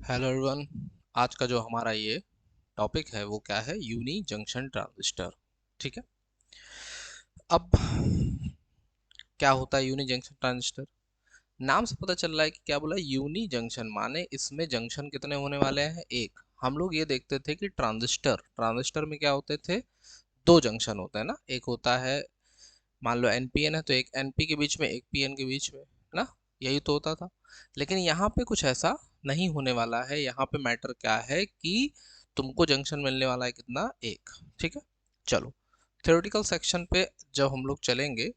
Hello everyone. आज का जो हमारा ये टॉपिक है वो क्या है? Unijunction transistor. ठीक है। अब क्या होता है यूनी जंक्शन ट्रांजिस्टर? नाम से पता चल रहा है कि क्या बोला, यूनी जंक्शन माने इसमें जंक्शन कितने होने वाले हैं? एक। हम लोग ये देखते थे कि ट्रांजिस्टर ट्रांजिस्टर में क्या होते थे, दो जंक्शन होते हैं ना। एक होता है, मान लो एनपीएन है तो एक एनपी के बीच में एक पीएन के बीच में, ना। यही तो होता था। लेकिन यहाँ पे कुछ ऐसा नहीं होने वाला है। यहाँ पे मैटर क्या है कि तुमको जंक्शन मिलने वाला है कितना? एक। ठीक है। चलो, थ्योरेटिकल सेक्शन पे जब हम लोग चलेंगे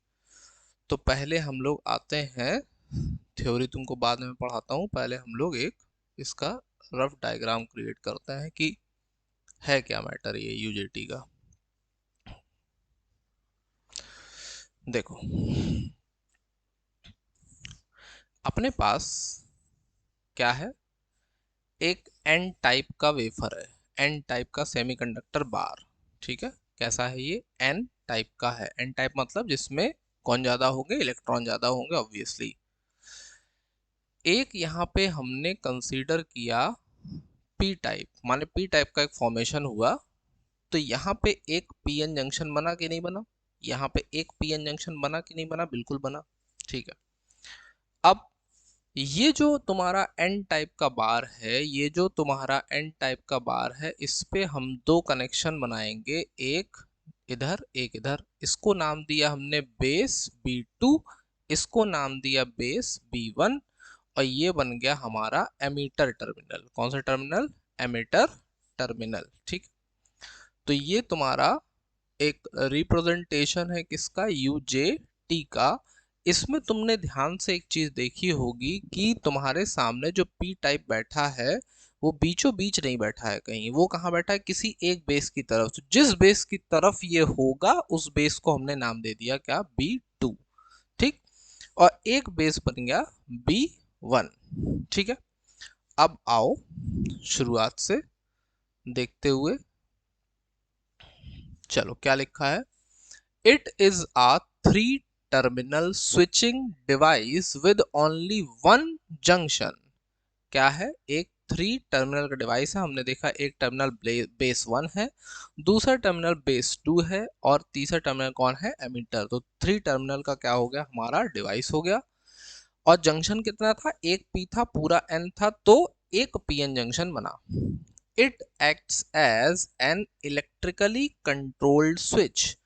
तो पहले हम लोग आते हैं, थ्योरी तुमको बाद में पढ़ाता हूँ, पहले हम लोग एक इसका रफ डायग्राम क्रिएट करते हैं कि है क्या मैटर ये यूजेटी का। देखो, अपने पास क्या है, एक एन टाइप का वेफर है, एन टाइप का सेमीकंडक्टर बार। ठीक है। कैसा है ये? एन टाइप का है। एन टाइप मतलब जिसमें कौन ज्यादा होंगे? इलेक्ट्रॉन ज्यादा होंगे ऑब्वियसली। एक यहाँ पे हमने कंसीडर किया पी टाइप, माने पी टाइप का एक फॉर्मेशन हुआ। तो यहाँ पे एक पीएन जंक्शन बना कि नहीं बना? यहाँ पे एक पीएन जंक्शन बना कि नहीं बना? बिल्कुल बना। ठीक है। अब ये जो तुम्हारा एन टाइप का बार है, ये जो तुम्हारा एन टाइप का बार है, इस पे हम दो कनेक्शन बनाएंगे, एक इधर एक इधर। इसको नाम दिया हमने बेस B2, इसको नाम दिया बेस B1, और ये बन गया हमारा एमीटर टर्मिनल। कौन सा टर्मिनल? Ammeter terminal. ठीक। तो ये तुम्हारा एक रिप्रेजेंटेशन है किसका? यूजेटी का। इसमें तुमने ध्यान से एक चीज देखी होगी कि तुम्हारे सामने जो पी टाइप बैठा है वो बीचों बीच नहीं बैठा है कहीं। वो कहाँ बैठा है? किसी एक बेस की तरफ। तो जिस बेस की तरफ ये होगा उस बेस को हमने नाम दे दिया क्या? B2। ठीक। और एक बेस बन गया B1। ठीक है। अब आओ शुरुआत से देखते हुए, चलो क्या लिखा है। It is a three-terminal switching device with only one junction। क्या है? एक थ्री टर्मिनल का डिवाइस है। हमने देखा एक टर्मिनल बेस 1 है, दूसरा टर्मिनल बेस 2 है, और तीसरा टर्मिनल कौन है? एमीटर। तो थ्री टर्मिनल का क्या हो गया? हमारा डिवाइस हो गया। और जंक्शन कितना था? एक पी था, पूरा एन था, तो एक पीएन जंक्शन बना। It acts as an electrically controlled switch.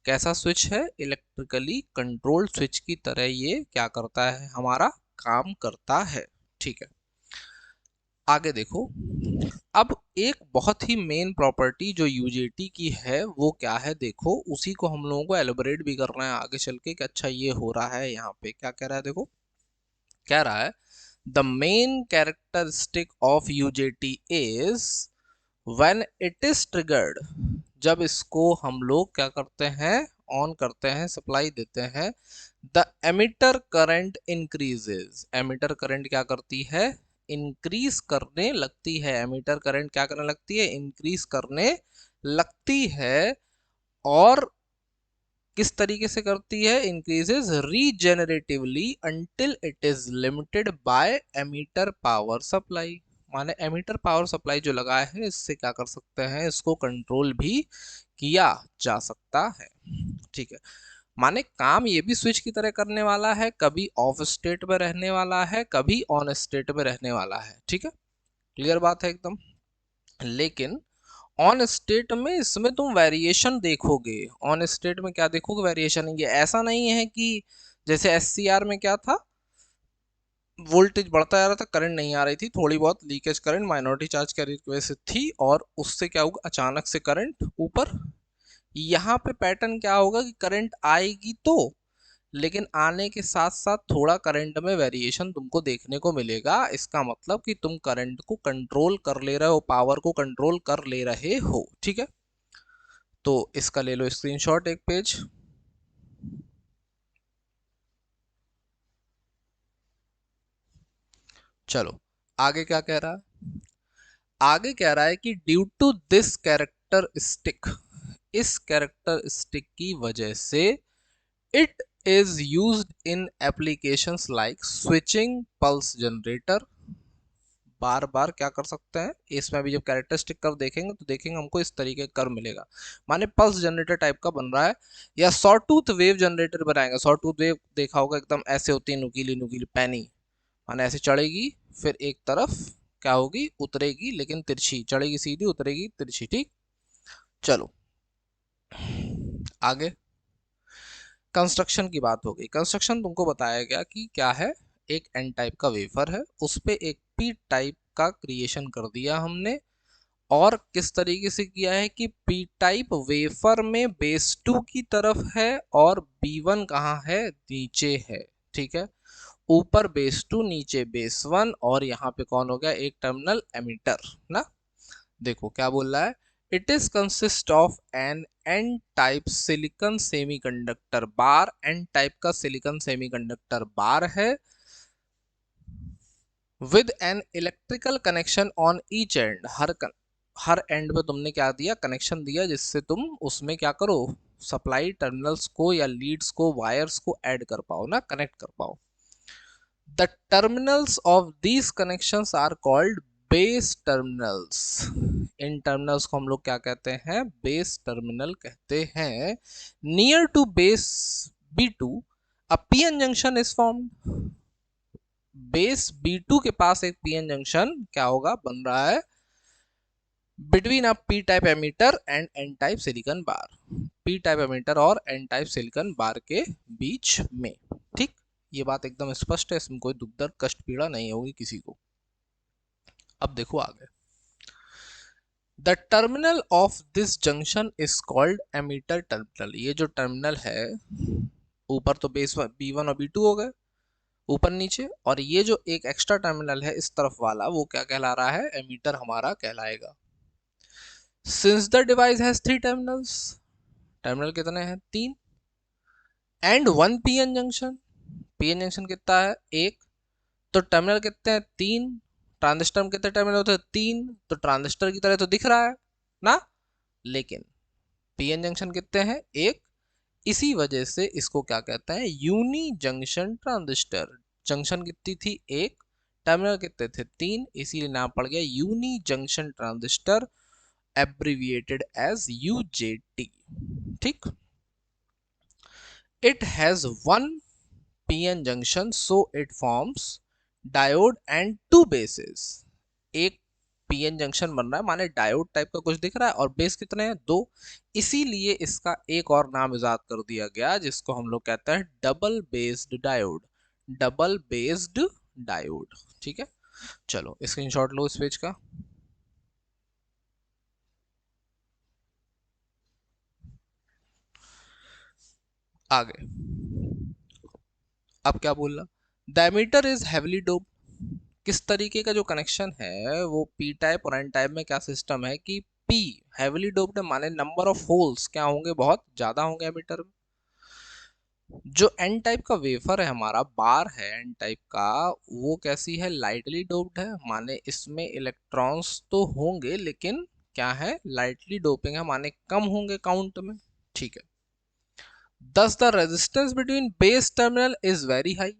कैसा स्विच है? इलेक्ट्रिकली कंट्रोल्ड स्विच की तरह ये क्या करता है? हमारा काम करता है। ठीक है। आगे देखो। अब एक बहुत ही मेन प्रॉपर्टी जो यूजेटी की है वो क्या है? देखो, उसी को हम लोगों को एलोबरेट भी करना है आगे चल के कि अच्छा ये हो रहा है। यहाँ पे क्या कह रहा है? देखो, कह रहा है the main characteristic of UJT is when it is triggered. जब इसको हम लोग क्या करते हैं? ऑन करते हैं, सप्लाई देते हैं, the emitter current increases. Emitter current क्या करती है? इंक्रीज करने लगती है। एमिटर करंट क्या करने लगती है? इंक्रीज करने लगती है। और किस तरीके से करती है? Increases regeneratively until it is limited by emitter power supply. माने एमीटर पावर सप्लाई जो लगाए हैं इससे क्या कर सकते हैं? इसको कंट्रोल भी किया जा सकता है। ठीक है। माने काम ये भी स्विच की तरह करने वाला है, कभी ऑफ स्टेट में रहने वाला है, कभी ऑन स्टेट में रहने वाला है। ठीक है। क्लियर बात है एकदम। लेकिन ऑन स्टेट में इसमें तुम वेरिएशन देखोगे। ऑन स्टेट में क्या देखोगे? वेरिएशन। ये ऐसा नहीं है कि जैसे एससीआर में क्या था, वोल्टेज बढ़ता जा रहा था, करंट नहीं आ रही थी, थोड़ी बहुत leakage current minority charge carrier की वजह से थी, और उससे क्या होगा? अचानक से करंट ऊपर। यहाँ पे पैटर्न क्या होगा कि करंट आएगी तो, लेकिन आने के साथ साथ थोड़ा करंट में वेरिएशन तुमको देखने को मिलेगा। इसका मतलब कि तुम करंट को कंट्रोल कर ले रहे हो, पावर को कंट्रोल कर ले रहे हो। ठीक है। तो इसका ले लो स्क्रीनशॉट एक पेज। चलो, आगे क्या कह रहा है? आगे कह रहा है कि ड्यू टू दिस कैरेक्टरिस्टिक, इस कैरेक्टरिस्टिक की वजह से, it is used in applications like switching, pulse generator, बार बार क्या कर सकते हैं, इसमें भी जब कैरेक्टरिस्टिक कर्व देखेंगे तो देखेंगे हमको इस तरीके का कर्व मिलेगा, माने पल्स जनरेटर टाइप का बन रहा है। या सॉ टूथ वेव जनरेटर बनाएंगे। सॉ टूथ वेव देखा होगा, एकदम ऐसे होती है, नुकीली नुकीली पैनी, माने ऐसे चढ़ेगी फिर एक तरफ क्या होगी, उतरेगी, लेकिन तिरछी चढ़ेगी, सीधी उतरेगी तिरछी। ठीक, चलो आगे कंस्ट्रक्शन की बात हो गई। कंस्ट्रक्शन तुमको बताया गया कि क्या है, एक एन टाइप का वेफर है, उस पे एक पी टाइप का क्रिएशन कर दिया हमने। और किस तरीके से किया है कि पी टाइप वेफर में बेस 2 की तरफ है और B1 कहाँ है, नीचे है। ठीक है, ऊपर बेस 2, नीचे बेस 1, और यहाँ पे कौन हो गया, एक टर्मिनल एमिटर ना। देखो क्या बोल रहा है, it is consist of an N type silicon semiconductor bar. N type का सिलिकॉन सेमीकंडक्टर बार है with an electrical connection on each end. हर एंड पे तुमने क्या दिया, कनेक्शन दिया, जिससे तुम उसमें क्या करो, सप्लाई टर्मिनल्स को या लीड्स को, वायर्स को ऐड कर पाओ ना, कनेक्ट कर पाओ। The terminals of these connections are called base terminals. इन टर्मिनल्स को हम लोग क्या कहते हैं, बेस टर्मिनल कहते हैं। Near to base B2 a PN junction is formed. Base B2 के पास एक पीएन जंक्शन क्या होगा, बन रहा है, between a P type emitter and N type silicon bar. P type emitter और एन टाइप सिलिकॉन बार के बीच में। ठीक, ये बात एकदम स्पष्ट है, इसमें कोई दुख दर्द कष्ट पीड़ा नहीं होगी किसी को। अब देखो आगे, the terminal of this junction is called emitter terminal. ये जो टर्मिनल है, ऊपर तो बेस B1 और B2 हो गए, ऊपर नीचे, और ये जो एक एक्स्ट्रा टर्मिनल है इस तरफ वाला, वो क्या कहला रहा है, एमीटर हमारा कहलाएगा। Since the device has 3 terminals, terminal कितने हैं, 3, and 1 PN junction, PN junction कितना है, एक, तो टर्मिनल कितने हैं, 3, ट्रांजिस्टर में कितने टर्मिनल होते हैं, 3, तो ट्रांजिस्टर की तरह तो दिख रहा है ना, लेकिन पीएन जंक्शन कितने हैं, एक, इसी वजह से इसको क्या कहते हैं, यूनी जंक्शन ट्रांजिस्टर। जंक्शन कितनी थी, एक, टर्मिनल कितने थे, 3, इसीलिए नाम पड़ गया unijunction transistor, abbreviated as UJT। ठीक, it has one pn junction, so it forms diode and two bases। एक पीएन जंक्शन बन रहा है, माने डायोड टाइप का कुछ दिख रहा है, और बेस कितने हैं, 2, इसीलिए इसका एक और नाम इजाद कर दिया गया, जिसको हम लोग कहते हैं double based diode. Double based diode. ठीक है, चलो स्क्रीनशॉट लो इस पेज का। आगे अब क्या बोल रहा, the emitter is heavily doped. किस तरीके का जो कनेक्शन है वो पी टाइप और एन टाइप में क्या सिस्टम है कि पी हेवीली डोप्ड है, माने नंबर ऑफ होल्स क्या होंगे, बहुत ज्यादा होंगे एमीटर में। जो एन टाइप का वेफर है हमारा, बार है एन टाइप का, वो कैसी है, लाइटली डोप्ड है, माने इसमें इलेक्ट्रॉन्स तो होंगे लेकिन क्या है, लाइटली डोपिंग है, माने कम होंगे काउंट में। ठीक है, thus the resistance between base terminal is very high.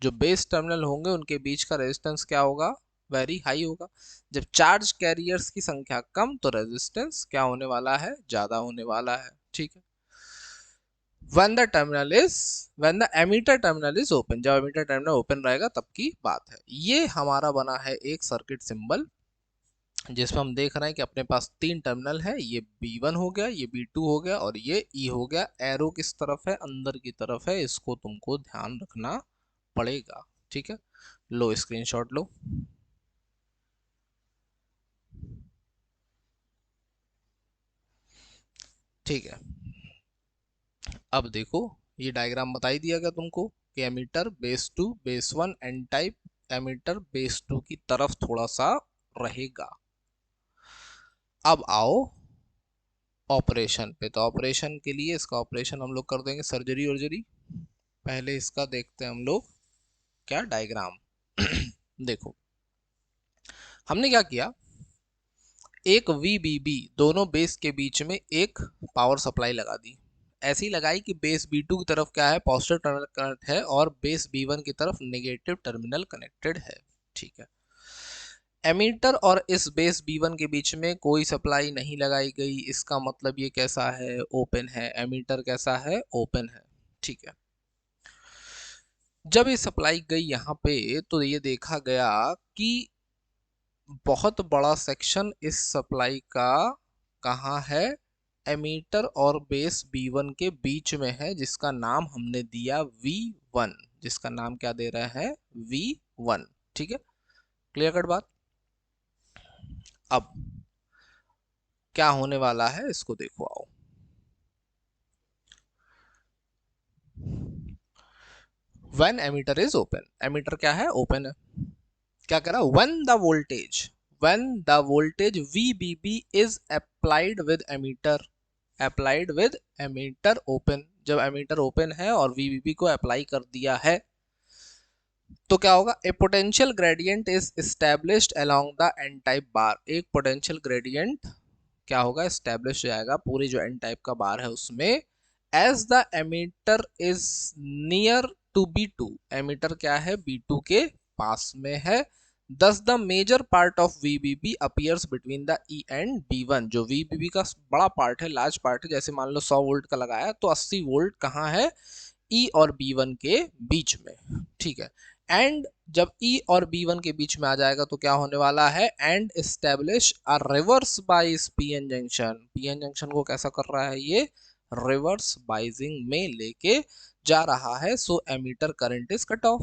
जो बेस टर्मिनल होंगे उनके बीच का रेजिस्टेंस क्या होगा, वेरी हाई होगा। जब चार्ज कैरियर्स की संख्या कम, तो रेजिस्टेंस क्या होने वाला है, ज्यादा होने वाला है। ठीक है, when the emitter terminal is open, जब emitter terminal ओपन रहेगा तब की बात है। ये हमारा बना है एक सर्किट सिंबल, जिसमें हम देख रहे हैं कि अपने पास 3 टर्मिनल है, ये B1 हो गया, ये B2 हो गया, और ये E हो गया। एरो किस तरफ है, अंदर की तरफ है, इसको तुमको ध्यान रखना पड़ेगा। ठीक है, लो स्क्रीनशॉट लो। ठीक है, अब देखो, ये डायग्राम बता ही दिया गया तुमको कि emitter base 2 base 1 N type, emitter base 2 की तरफ थोड़ा सा रहेगा। अब आओ ऑपरेशन पे, तो ऑपरेशन के लिए इसका ऑपरेशन हम लोग कर देंगे सर्जरी वर्जरी। पहले इसका देखते हैं हम लोग क्या डायग्राम। देखो हमने क्या किया, एक VBB दोनों बेस के बीच में एक पावर सप्लाई लगा दी। ऐसी लगाई कि बेस B2 की तरफ क्या है, पॉजिटिव टर्मिनल कनेक्ट है, और बेस B1 की तरफ नेगेटिव टर्मिनल कनेक्टेड है। ठीक है, एमीटर और इस बेस B1 के बीच में कोई सप्लाई नहीं लगाई गई, इसका मतलब ये कैसा है, ओपन है। एमीटर कैसा है, ओपन है। ठीक है, जब ये सप्लाई गई यहाँ पे तो ये देखा गया कि बहुत बड़ा सेक्शन इस सप्लाई का कहाँ है, एमीटर और बेस B1 के बीच में है, जिसका नाम हमने दिया V1, जिसका नाम क्या दे रहे हैं, V1। ठीक है, क्लियर कट बात। अब क्या होने वाला है इसको देखो, आओ। When emitter is open, emitter क्या है, ओपन है। क्या कह रहा, when the voltage VBB is applied with emitter open, जब एमीटर ओपन है और VBB को अप्लाई कर दिया है तो क्या होगा, a potential gradient is established along the N type bar, एक पोटेंशियल ग्रेडियंट क्या होगा, एस्टेब्लिश हो जाएगा पूरी जो एन टाइप का बार है उसमें। As the emitter is near to B2, emitter क्या है, B2 के पास में है। Thus the major part of VBB appears between the E and B1, जो VBB का बड़ा पार्ट है, लार्ज पार्ट है, जैसे मान लो 100 वोल्ट का लगाया तो 80 वोल्ट कहाँ है, E और B1 के बीच में। ठीक है, एंड जब E और B1 के बीच में आ जाएगा तो क्या होने वाला है, and establish a reverse bias PN junction, PN junction को कैसा कर रहा है, ये रिवर्स बाइजिंग में लेके जा रहा है। So emitter current is cut off.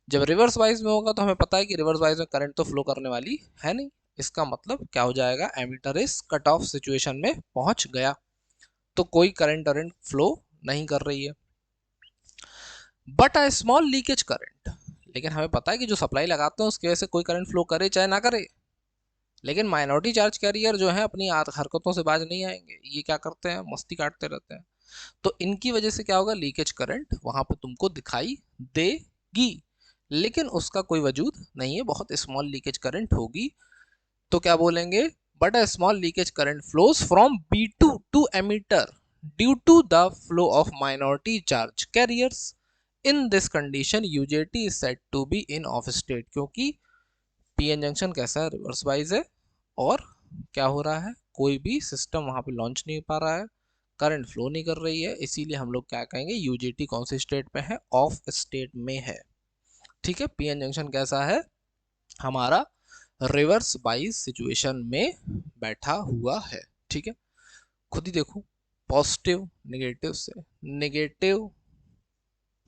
जब रिवर्स वाइज में होगा तो हमें पता है कि रिवर्स वाइज में करंट तो फ्लो करने वाली है नहीं, इसका मतलब क्या हो जाएगा, emitter is cut off situation में पहुंच गया, तो कोई करंट फ्लो नहीं कर रही है। But a small leakage current, लेकिन हमें पता है कि जो सप्लाई लगाते हैं उसकी वजह से कोई करंट फ्लो करे चाहे ना करे, लेकिन माइनॉरिटी चार्ज कैरियर जो है अपनी हरकतों से बाज नहीं आएंगे, ये क्या करते हैं, मस्ती काटते रहते हैं, तो इनकी वजह से क्या होगा, लीकेज करंट वहां पर तुमको दिखाई देगी, लेकिन उसका कोई वजूद नहीं है, बहुत स्मॉल लीकेज करंट होगी। तो क्या बोलेंगे, but a small leakage current flows from B2 to emitter due to the flow of minority charge carriers. In this condition UJT is said to be in off state, क्योंकि PN junction कैसा है, reverse wise है, और क्या हो रहा है, कोई भी सिस्टम वहां पे लॉन्च नहीं पा रहा है, करंट फ्लो नहीं कर रही है, इसीलिए हम लोग क्या कहेंगे, UJT कौन से स्टेट में है, ऑफ स्टेट में है। ठीक है, PN जंक्शन कैसा है हमारा, रिवर्स बाइज सिचुएशन में बैठा हुआ है। ठीक है, खुद ही देखो, पॉजिटिव नेगेटिव से, नेगेटिव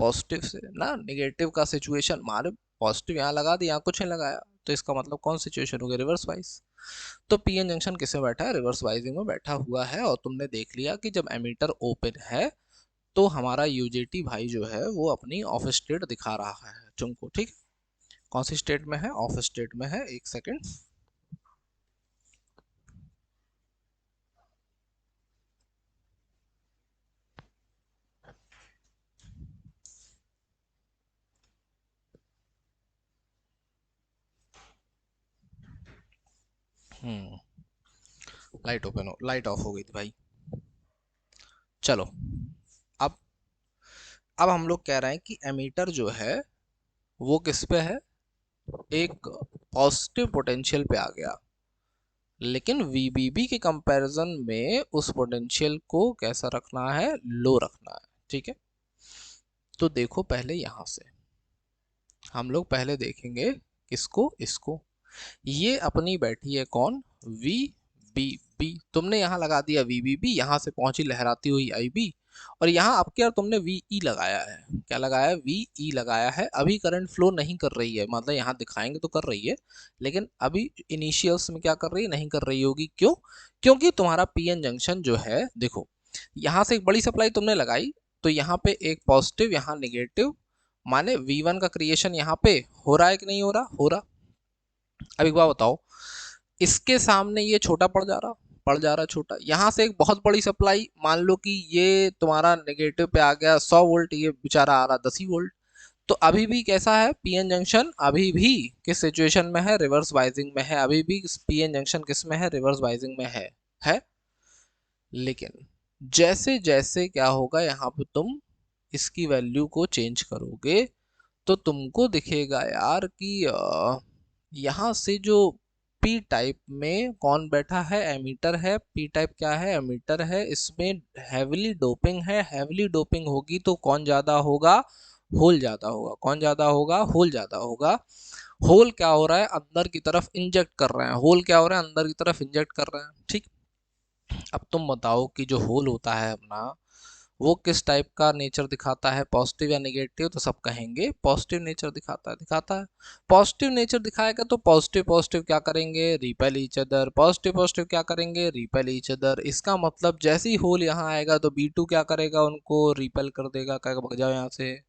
पॉजिटिव से ना, नेगेटिव का सिचुएशन मारे, पॉजिटिव यहाँ लगा दिया, यहाँ कुछ नहीं लगाया, तो इसका मतलब कौन सिचुएशन हो गया, रिवर्स वाइज। तो PN जंक्शन किस में बैठा है, रिवर्स वाइजिंग में बैठा हुआ है। और तुमने देख लिया कि जब एमीटर ओपन है तो हमारा UJT भाई जो है वो अपनी ऑफ स्टेट दिखा रहा है तुमको। ठीक, कौन सी स्टेट में है, ऑफ स्टेट में है। एक सेकेंड, लाइट ओपन हो, लाइट ऑफ हो गई थी भाई। चलो, अब अब हम लोग कह रहे हैं कि एमीटर जो है वो किस पे है, एक पॉजिटिव पोटेंशियल पे आ गया, लेकिन VBB के कंपैरिजन में उस पोटेंशियल को कैसा रखना है, लो रखना है। ठीक है, तो देखो पहले यहां से हम लोग पहले देखेंगे किसको, इसको, ये अपनी बैठी है कौन, VBB, तुमने यहाँ लगा दिया VBB, यहाँ से पहुंची लहराती हुई IB, और यहाँ आपके यार तुमने VE लगाया है, क्या लगाया है, VE लगाया है। अभी करंट फ्लो नहीं कर रही है, मतलब यहाँ दिखाएंगे तो कर रही है, लेकिन अभी इनिशियल्स में क्या कर रही है, नहीं कर रही होगी। क्यों, क्योंकि तुम्हारा PN जंक्शन जो है, देखो यहाँ से एक बड़ी सप्लाई तुमने लगाई, तो यहाँ पे एक पॉजिटिव, यहाँ नेगेटिव, माने V1 का क्रिएशन यहाँ पे हो रहा है कि नहीं हो रहा, हो रहा। अब एक बात बताओ, इसके सामने ये छोटा पड़ जा रहा छोटा, यहाँ से एक बहुत बड़ी सप्लाई, मान लो कि ये तुम्हारा नेगेटिव पे आ गया 100 वोल्ट, ये बेचारा आ रहा 10 ही वोल्ट, तो अभी भी कैसा है, PN जंक्शन अभी भी किस सिचुएशन में है, रिवर्स वाइजिंग में है, अभी भी PN जंक्शन किस में है, रिवर्स वाइजिंग में है। लेकिन जैसे जैसे क्या होगा, यहाँ पे तुम इसकी वैल्यू को चेंज करोगे तो तुमको दिखेगा यार कि यहाँ से जो पी टाइप में कौन बैठा है, एमीटर है। पी टाइप क्या है, एमीटर है। इसमें हैविली डोपिंग है। हैविली डोपिंग होगी तो कौन ज्यादा होगा, होल ज्यादा होगा। कौन ज्यादा होगा, होल ज्यादा होगा। होल क्या हो रहा है, अंदर की तरफ इंजेक्ट कर रहे हैं। होल क्या हो रहा है, अंदर की तरफ इंजेक्ट कर रहे हैं। ठीक, अब तुम बताओ कि जो होल होता है अपना, वो किस टाइप का नेचर दिखाता है, पॉजिटिव या नेगेटिव। तो सब कहेंगे पॉजिटिव नेचर दिखाता है। दिखाता है, पॉजिटिव नेचर दिखाएगा तो पॉजिटिव पॉजिटिव क्या करेंगे, repel each other. Positive positive क्या करेंगे, रिपेल ईच अदर। इसका मतलब जैसे ही होल यहाँ आएगा तो B2 क्या करेगा, उनको रिपेल कर देगा, कहेगा भाग जाओ यहाँ से।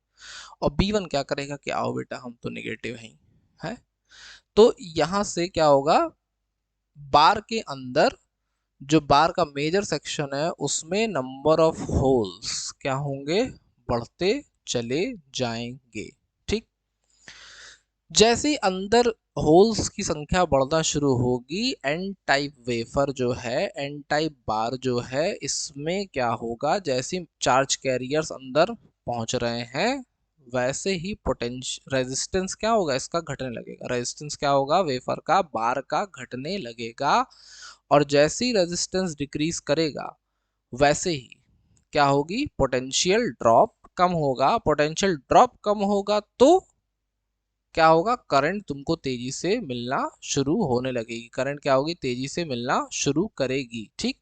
और B1 क्या करेगा कि आओ बेटा हम तो नेगेटिव हैं, है। तो यहाँ से क्या होगा, बार के अंदर जो बार का मेजर सेक्शन है उसमें नंबर ऑफ होल्स क्या होंगे, बढ़ते चले जाएंगे। ठीक, जैसे ही अंदर होल्स की संख्या बढ़ना शुरू होगी, एन टाइप वेफर जो है, एन टाइप बार जो है, इसमें क्या होगा, जैसे चार्ज कैरियर्स अंदर पहुंच रहे हैं वैसे ही पोटेंशियल रेजिस्टेंस क्या होगा, इसका घटने लगेगा। रेजिस्टेंस क्या होगा, वेफर का, बार का घटने लगेगा। और जैसे ही रेजिस्टेंस डिक्रीज करेगा वैसे ही क्या होगी, पोटेंशियल ड्रॉप कम होगा। पोटेंशियल ड्रॉप कम होगा तो क्या होगा, करंट तुमको तेजी से मिलना शुरू होने लगेगी। करंट क्या होगी, तेजी से मिलना शुरू करेगी। ठीक,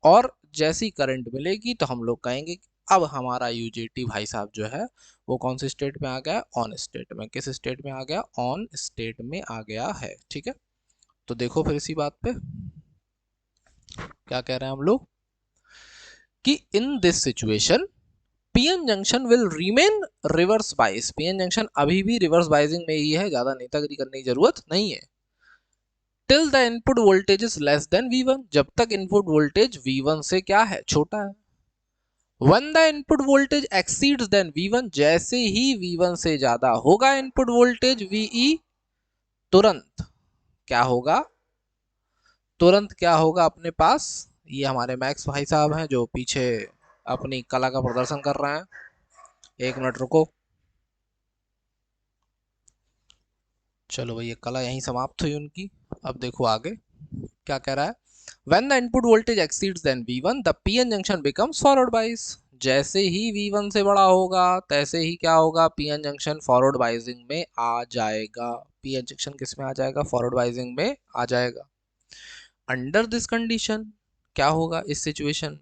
और जैसी करंट मिलेगी तो हम लोग कहेंगे कि अब हमारा यूजेटी भाई साहब जो है वो कौन से स्टेट में आ गया, ऑन स्टेट में। किस स्टेट में आ गया, ऑन स्टेट में आ गया है। ठीक है, तो देखो फिर इसी बात पे क्या कह रहे हैं हम लोग कि in this situation PN junction will remain reverse bias. PN junction अभी भी रिवर्स बाइसिंग में ही है, ज्यादा नेतागिरी करने की जरूरत नहीं है। Till the input voltage is less than V1, जब तक इनपुट वोल्टेज V1 से क्या है, छोटा है। When the input voltage exceeds then V1, जैसे ही V1 से ज्यादा होगा इनपुट वोल्टेज VE, तुरंत क्या होगा, तुरंत क्या होगा अपने पास, ये हमारे मैक्स भाई साहब हैं जो पीछे अपनी कला का प्रदर्शन कर रहे हैं। एक मिनट रुको, चलो भाई ये कला यहीं समाप्त हुई उनकी। अब देखो आगे क्या कह रहा है, when the input voltage exceeds then V1 the PN junction becomes forward bias। जैसे ही V1 से बड़ा होगा तैसे ही क्या होगा, PN जंक्शन फॉरवर्ड बाइजिंग में आ जाएगा। PN जंक्शन किस में आ जाएगा, फॉरवर्ड बाइजिंग में आ जाएगा। अंडर दिस कंडीशन क्या होगा, इस situation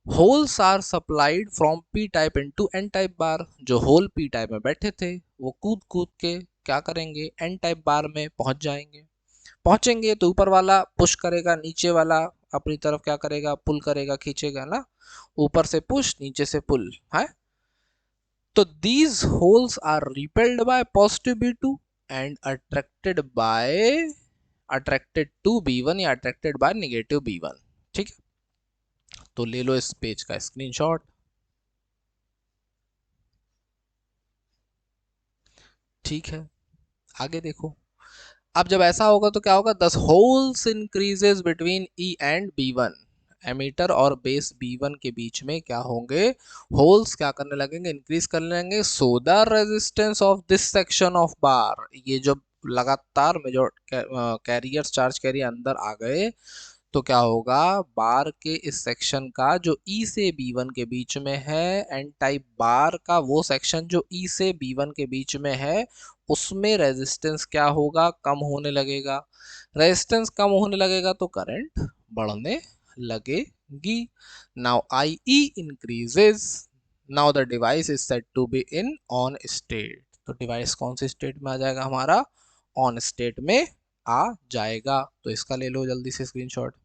holes are supplied from P type into N type bar. जो होल पी टाइप में बैठे थे वो कूद कूद के क्या करेंगे, एन टाइप बार में पहुंच जाएंगे। पहुंचेंगे तो ऊपर वाला पुश करेगा, नीचे वाला अपनी तरफ क्या करेगा, पुल करेगा, खींचेगा ना, ऊपर से पुश नीचे से पुल है। तो these holes are repelled by positive B2 and attracted to B1 या अट्रैक्टेड बाय नेगेटिव B1। ठीक है, तो ले लो इस पेज का स्क्रीनशॉट। ठीक है, आगे देखो। अब जब ऐसा होगा तो क्या होगा, thus holes increases between E and B1। Emitter और बेस B1 के बीच में क्या होंगे, होल्स क्या करने लगेंगे, इंक्रीज करने लगेंगे। So the resistance of this section of बार, ये जो लगातार में जो कैरियर्स चार्ज कैरियर अंदर आ गए तो क्या होगा, बार के इस सेक्शन का जो E से B1 के बीच में है, एन टाइप बार का वो सेक्शन जो E से B1 के बीच में है, उसमें रेजिस्टेंस क्या होगा, कम होने लगेगा। रेजिस्टेंस कम होने लगेगा तो करंट बढ़ने लगेगी। Now IE increases, now the device is set to be in on state. तो डिवाइस कौन से स्टेट में आ जाएगा, हमारा ऑन स्टेट में आ जाएगा। तो इसका ले लो जल्दी से स्क्रीनशॉट।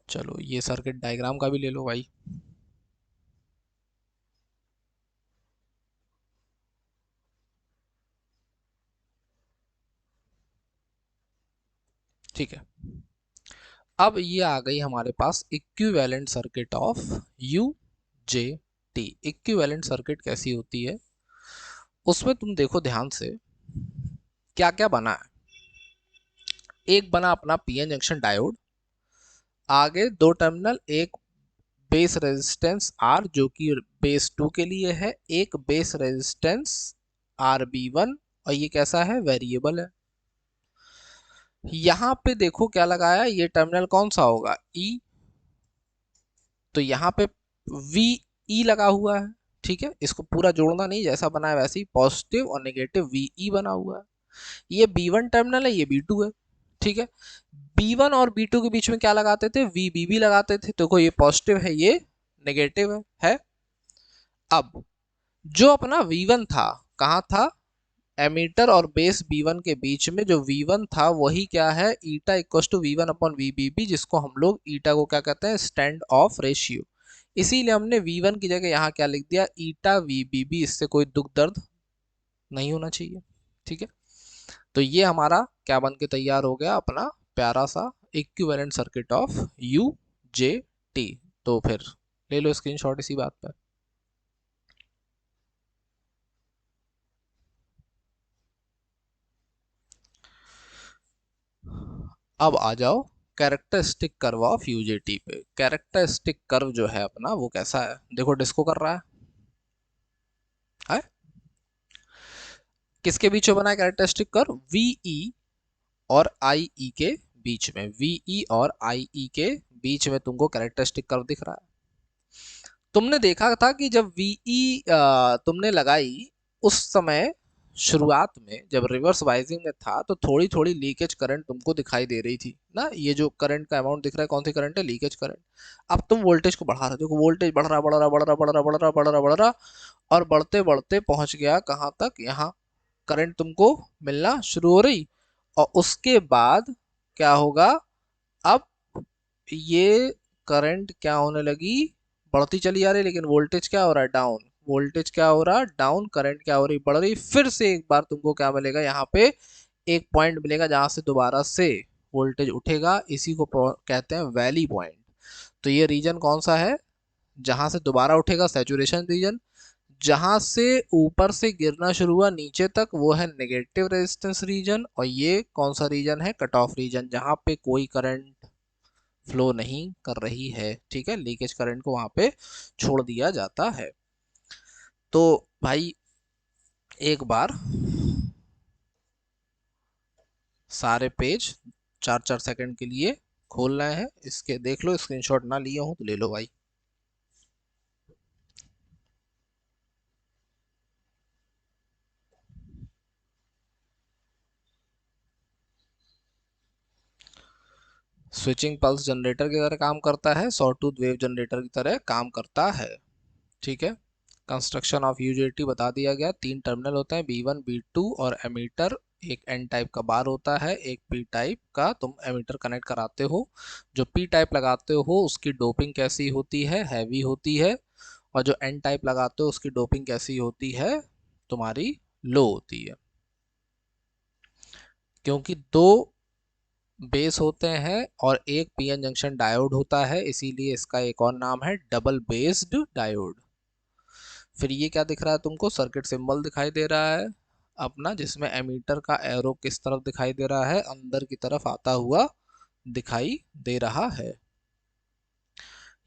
चलो ये सर्किट डायग्राम का भी ले लो भाई। ठीक है, अब ये आ गई हमारे पास equivalent circuit of UJT। Equivalent circuit कैसी होती है, उसमें तुम देखो ध्यान से क्या क्या बना है। एक बना अपना PN जंक्शन डायोड, आगे दो टर्मिनल, एक बेस रेजिस्टेंस R जो कि बेस 2 के लिए है, एक बेस रेजिस्टेंस RB1, और ये कैसा है, वेरिएबल है। यहां पे देखो क्या लगाया, ये टर्मिनल कौन सा होगा, E, तो यहाँ पे VE लगा हुआ है। ठीक है, इसको पूरा जोड़ना नहीं, जैसा बना है वैसे ही, पॉजिटिव और नेगेटिव VE बना हुआ है। ये B1 टर्मिनल है, ये B2 है। ठीक है, B1 और B2 के बीच में क्या लगाते थे, VBB लगाते थे। तो देखो ये पॉजिटिव है, ये नेगेटिव है। अब जो अपना V1 था, कहाँ था, एमीटर और बेस B1 के बीच में जो V1 था वही क्या है, eta equal to V1 upon VBB, जिसको हम लोग ईटा को क्या कहते हैं, स्टैंड ऑफ रेशियो। इसीलिए हमने V1 की जगह यहाँ क्या लिख दिया, ईटा VBB। इससे कोई दुख दर्द नहीं होना चाहिए। ठीक है, तो ये हमारा क्या बन के तैयार हो गया, अपना प्यारा सा इक्विवेलेंट सर्किट ऑफ UJT। तो फिर ले लो स्क्रीनशॉट इसी बात पर। अब आ जाओ कैरेक्टरिस्टिक कर्व ऑफ UJT पे। कैरेक्टरिस्टिक कर्व जो है अपना वो कैसा है, देखो डिस्को कर रहा है? किसके बीच में बना है कैरेक्टरिस्टिक कर्व, VE और IE के बीच में। VE और IE के बीच में तुमको कैरेक्टरिस्टिक कर्व दिख रहा है। तुमने देखा था कि जब VE तुमने लगाई, उस समय शुरुआत में जब रिवर्स वाइजिंग में था तो थोड़ी थोड़ी लीकेज करंट तुमको दिखाई दे रही थी ना। ये जो करंट का अमाउंट दिख रहा है, कौन सी करंट है, लीकेज करंट। अब तुम वोल्टेज को बढ़ा रहे हो, देखो वोल्टेज बढ़ रहा बढ़ रहा बढ़ रहा बढ़ रहा बढ़ रहा बढ़ रहा बढ़ रहा, और बढ़ते बढ़ते पहुंच गया कहाँ तक, यहाँ करंट तुमको मिलना शुरू हो रही। और उसके बाद क्या होगा, अब ये करंट क्या होने लगी, बढ़ती चली आ रही, लेकिन वोल्टेज क्या हो रहा है, डाउन। वोल्टेज क्या हो रहा है, डाउन। करंट क्या हो रही, बढ़ रही। फिर से एक बार तुमको क्या मिलेगा, यहाँ पे एक पॉइंट मिलेगा जहां से दोबारा से वोल्टेज उठेगा। इसी को कहते हैं वैली पॉइंट। तो ये रीजन कौन सा है, जहां से दोबारा उठेगा, सैचुरेशन रीजन। जहां से ऊपर से गिरना शुरू हुआ नीचे तक, वो है नेगेटिव रेजिस्टेंस रीजन। और ये कौन सा रीजन है, कट ऑफ रीजन, जहां पे कोई करंट फ्लो नहीं कर रही है। ठीक है, लीकेज करंट को वहां पे छोड़ दिया जाता है। तो भाई एक बार सारे पेज 4-4 सेकंड के लिए खोल रहे हैं, इसके देख लो, स्क्रीनशॉट ना लिए हो तो ले लो भाई। स्विचिंग पल्स जनरेटर की तरह काम करता है, सॉटूथ वेव जनरेटर की तरह काम करता है। ठीक है, कंस्ट्रक्शन ऑफ UJT बता दिया गया। 3 टर्मिनल होते हैं, B1 B2 और एमीटर। एक N टाइप का बार होता है, एक P टाइप का तुम एमीटर कनेक्ट कराते हो। जो P टाइप लगाते हो उसकी डोपिंग कैसी होती है, हैवी होती है। और जो N टाइप लगाते हो उसकी डोपिंग कैसी होती है, तुम्हारी लो होती है। क्योंकि दो बेस होते हैं और एक PN जंक्शन डायोड होता है, इसीलिए इसका एक और नाम है डबल बेस्ड डायोड। फिर ये क्या दिख रहा है तुमको, सर्किट सिंबल दिखाई दे रहा है अपना, जिसमें एमीटर का एरो किस तरफ दिखाई दे रहा है, अंदर की तरफ आता हुआ दिखाई दे रहा है।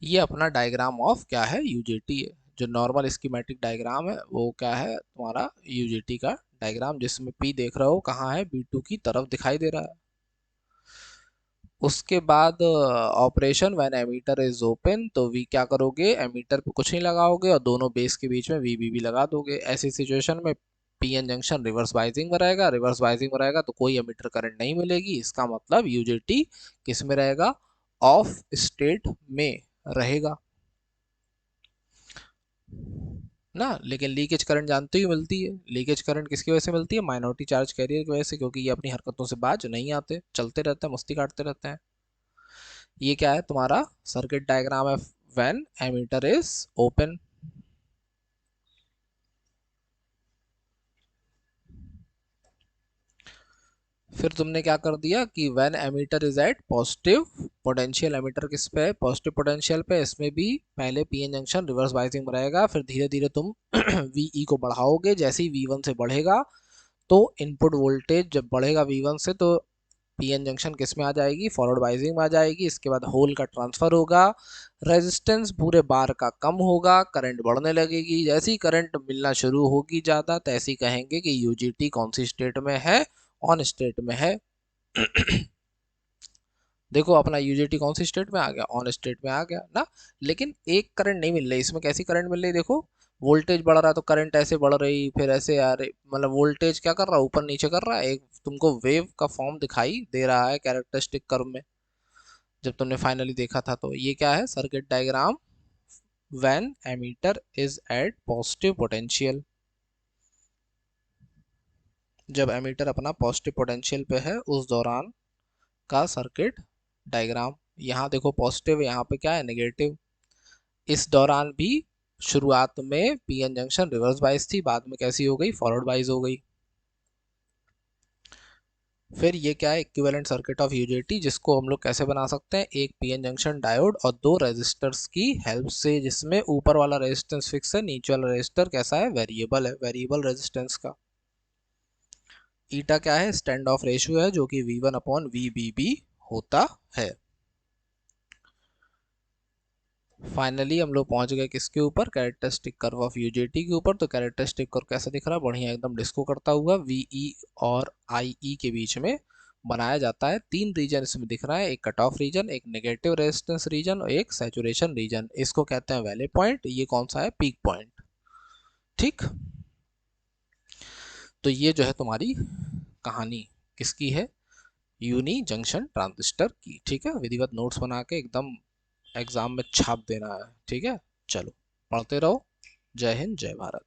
ये अपना डायग्राम ऑफ क्या है, UJT है। जो नॉर्मल स्कीमेटिक डायग्राम है वो क्या है, तुम्हारा UJT का डायग्राम, जिसमें P देख रहे हो कहाँ है, B2 की तरफ दिखाई दे रहा है। उसके बाद operation when emitter is open, तो वी क्या करोगे, एमीटर पे कुछ नहीं लगाओगे और दोनों बेस के बीच में VBB लगा दोगे। ऐसी सिचुएशन में PN जंक्शन रिवर्स बाइजिंग में रहेगा। रिवर्स बाइजिंग में रहेगा तो कोई एमीटर करंट नहीं मिलेगी। इसका मतलब UJT किस में रहेगा, ऑफ स्टेट में रहेगा ना। लेकिन लीकेज करंट जानते ही मिलती है। लीकेज करंट किसकी वजह से मिलती है, माइनॉरिटी चार्ज कैरियर की वजह से, क्योंकि ये अपनी हरकतों से बाज नहीं आते, चलते रहते हैं, मस्ती काटते रहते हैं। ये क्या है तुम्हारा सर्किट डायग्राम है व्हेन एमीटर इज ओपन। फिर तुमने क्या कर दिया कि when emitter is at positive potential, emitter किस पे है, पॉजिटिव पोटेंशियल पे। इसमें भी पहले PN जंक्शन रिवर्स बाइजिंग में रहेगा, फिर धीरे धीरे तुम VE को बढ़ाओगे। जैसे ही V1 से बढ़ेगा तो इनपुट वोल्टेज जब बढ़ेगा V1 से, तो पीएन जंक्शन किस में आ जाएगी, फॉरवर्ड बाइजिंग में आ जाएगी। इसके बाद होल का ट्रांसफर होगा, रेजिस्टेंस पूरे बार का कम होगा, करंट बढ़ने लगेगी। जैसे ही करंट मिलना शुरू होगी ज़्यादा, तैसे ही कहेंगे कि यूजीटी कौन सी स्टेट में है, ऑन स्टेट में है। देखो अपना यूजीटी कौन सी स्टेट में आ गया, ऑन स्टेट में आ गया ना। लेकिन एक करंट नहीं मिल रही इसमें, कैसी करंट मिल रही, देखो वोल्टेज बढ़ रहा है तो करंट ऐसे बढ़ रही, फिर ऐसे आ रही, मतलब वोल्टेज क्या कर रहा है, ऊपर नीचे कर रहा है, एक तुमको वेव का फॉर्म दिखाई दे रहा है कैरेक्टरिस्टिक कर्व में, जब तुमने फाइनली देखा था। तो ये क्या है, circuit diagram when emitter is at positive potential, जब एमीटर अपना पॉजिटिव पोटेंशियल पे है उस दौरान का सर्किट डायग्राम। यहाँ देखो पॉजिटिव, यहाँ पे क्या है, नेगेटिव। इस दौरान भी शुरुआत में पीएन जंक्शन रिवर्स बाइस थी, बाद में कैसी हो गई, फॉरवर्ड बाइस हो गई। फिर ये क्या है, इक्विवेलेंट सर्किट ऑफ यूजेटी, जिसको हम लोग कैसे बना सकते हैं, एक पीएन जंक्शन डायोड और दो रेजिस्टर्स की हेल्प से, जिसमें ऊपर वाला रेजिस्टेंस फिक्स है, नीचे वाला रेजिस्टर कैसा है, वेरिएबल है, वेरिएबल रेजिस्टेंस का। ईटा क्या है, स्टैंड ऑफ रेशियो है, जो कि V1/VBB होता है। फाइनली हम लोग पहुंच गए किसके ऊपर, कैरेक्टरिस्टिक कर्व ऑफ यूजेटी के ऊपर। तो कैरेक्टरिस्टिक कर्व कैसा दिख रहा है, बढ़िया एकदम डिस्को करता हुआ, वीई और आईई के बीच में बनाया जाता है। तीन रीजन इसमें दिख रहा है, एक कट ऑफ रीजन, एक नेगेटिव रेजिस्टेंस रीजन और एक सैचुरेशन रीजन। इसको कहते हैं वैले पॉइंट, ये कौन सा है, पीक पॉइंट। ठीक, तो ये जो है तुम्हारी कहानी किसकी है, यूनी जंक्शन ट्रांजिस्टर की। ठीक है, विधिवत नोट्स बना के एकदम एग्जाम में छाप देना है। ठीक है, चलो पढ़ते रहो। जय हिंद, जय भारत।